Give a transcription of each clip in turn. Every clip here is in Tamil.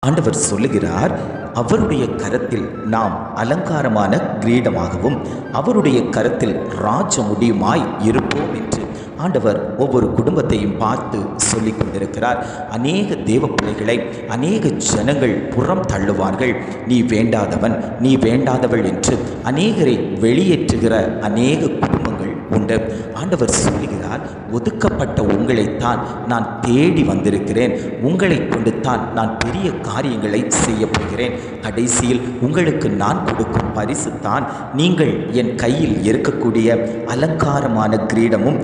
ஆண்டவர் சொல்லுகிறார், அவருடைய கரத்தில் நாம் அலங்காரமான கிரீடமாகவும் அவருடைய கரத்தில் ராஜ முடியுமாய் இருப்போம் என்று ஆண்டவர் ஒவ்வொரு குடும்பத்தையும் பார்த்து சொல்லிக் கொண்டிருக்கிறார். அநேக தேவ பிள்ளைகளை அநேக ஜனங்கள் புறம் தள்ளுவார்கள். நீ வேண்டாதவன், நீ வேண்டாதவள் என்று அநேகரை வெளியேற்றுகிற அநேக குடும்பங்கள் உண்டு. ஆண்டவர் சொல்லுகிறார், ஒதுக்கப்பட்ட உங்களைத்தான் நான் தேடி வந்திருக்கிறேன். உங்களை கொண்டு தான் நான் பெரிய காரியங்களை செய்ய போகிறேன். கடைசியில் உங்களுக்கு நான் கொடுக்கும் பரிசு தான் நீங்கள் என் கையில் இருக்கக்கூடிய அலங்காரமான கிரீடமும்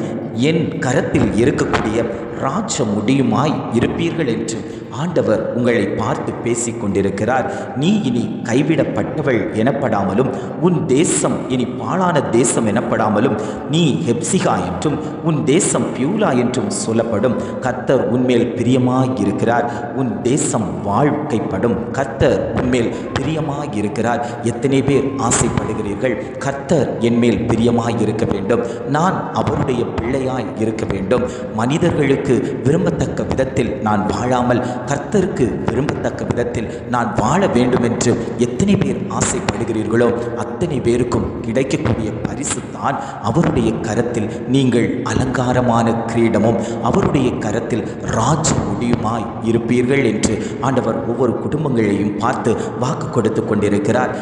என் கரத்தில் இருக்கக்கூடிய ராஜ முடியுமாய் இருப்பீர்கள் என்று ஆண்டவர் உங்களை பார்த்து பேசிக் கொண்டிருக்கிறார். நீ இனி கைவிடப்பட்டவள் எனப்படாமலும் உன் தேசம் இனி பாழான தேசம் எனப்படாமலும் நீ ஹெப்சிகா என்றும் உன் தேசம் பியூலா என்றும் சொல்லப்படும். கர்த்தர் உன்மேல் பிரியமாய் இருக்கிறார். உன் தேசம் வாழ்க்கைப்படும். கர்த்தர் உன்மேல் பிரியமாய் இருக்கிறார். எத்தனை பேர் ஆசைப்படுகிறீர்கள், கர்த்தர் என்மேல் பிரியமாய் இருக்க வேண்டும், நான் அவருடைய பிள்ளையாய் இருக்க வேண்டும், மனிதர்களுக்கு விரும்பத்தக்க விதத்தில் நான் வாழாமல் கர்த்தருக்கு விரும்பத்தக்க விதத்தில் நான் வாழ வேண்டும் என்று எத்தனை பேர் ஆசைப்படுகிறீர்களோ அத்தனை பேருக்கும் கிடைக்கக்கூடிய பரிசு தான் அவருடைய கரத்தில் நீங்கள் அலங்காரமான கிரீடமும் அவருடைய கரத்தில் ராஜ முடியுமாய் இருப்பீர்கள் என்று ஆண்டவர் ஒவ்வொரு குடும்பங்களையும் பார்த்து வாக்கு கொடுத்து கொண்டிருக்கிறார்.